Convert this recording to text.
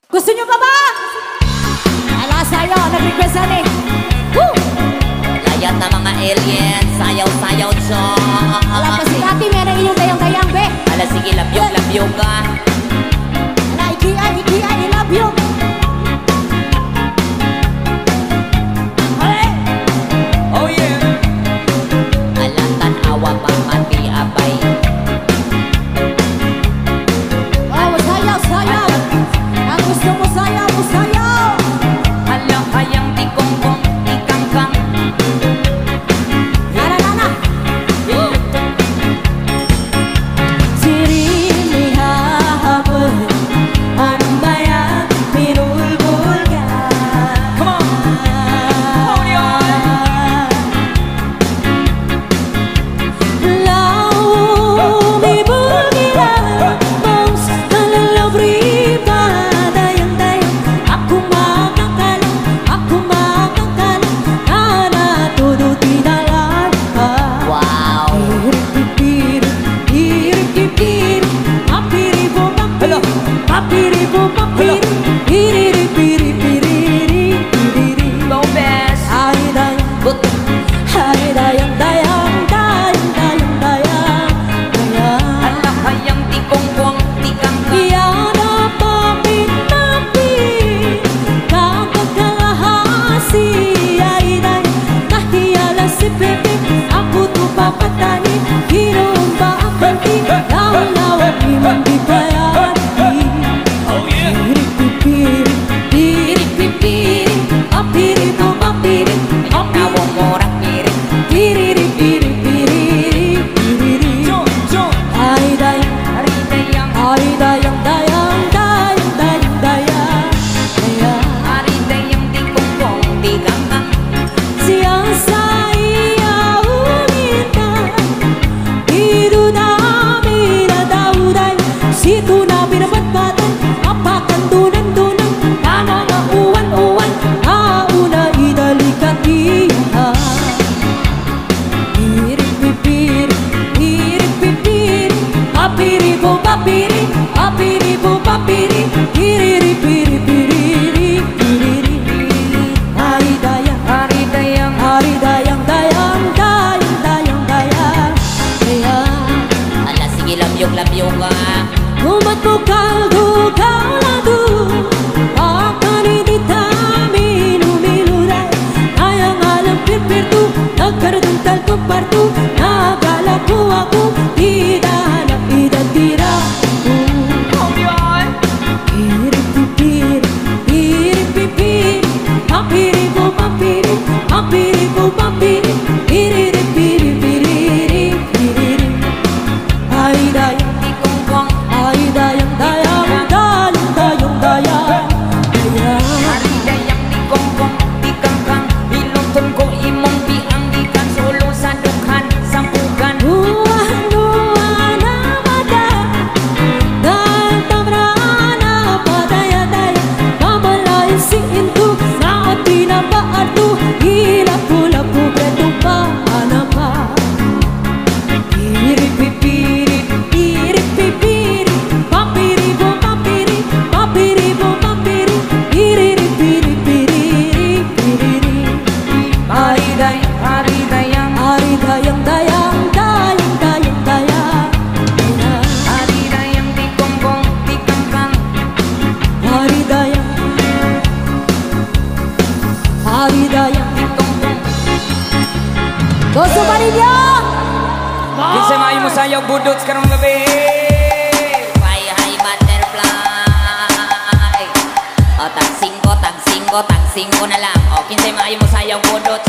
Gusto nyo pa ba? Ala sa'yo, nag-request nih. Layat na mga aliens, sayaw-sayaw dyan. Ala pa si Kati, meron inyong dayang-dayang, be. Ala sige, labyog ka. Ala, iki-ay, love you. Oh yeah. Ala tanawa pa mati abay. Oh, sayaw. Ang gusto mo sayaw, Ala kayang di konggong, di kangkang. Nana. Sirinihabol ang bayan, pinulbulgan. Come on, y'all. Lumibulgilan, bangs nalalabri pa. Dayang-dayang, ako makakalang, na todo tinalan ka. Wow. Go best. Ala kayang di konggong, di kangkang. Aku tuh papatani, hidup bakti, lawan-lawan iman dibayati. Oh yeah. Nawang morak piring. Jom. Hari dayang. Hari dayang di konggong, di kangkang. Situ na pinapatpatan, apakan tunang-tunang, tanang uwan-uwan, nauna idalikan iya. Pirip-pipir, papiribo papiri, piriri-piriri. Hari dayang. Ala sige, labyog ka. Umat mo kaldo kalado, akan ititamin umiluray. Ayang alam pirpirtu, nagkaruntal ko partu, nagalaku aku, tidak anak tidak tira. Oh y'all. Pirip-pipir, papiribo papiri, piriri-piriri. Hari dayang. Di konggong. Ay dayang. Hari dayang di konggong, di kangkang. Binuton ko imong biang gikan solo sa dukhan, sampugan. Buwan na mata, dahil tamraan na padaya-daya, mamalayan si Intu, na atin na baado, hilap-hulap-hu, pretong paanapa. Pirip-pipiri, papiribo papiri, piriri-piriri. Hari dayang. Hari dayang. Hari dayang di konggong, di kangkang. Hari dayang. Di konggong. Gusto pa ninyo? Kinsa maayo mo sayaw budot karong gabi. Hi butterfly. O tag 5 na lang. O kinsay maayo mo sayaw budot.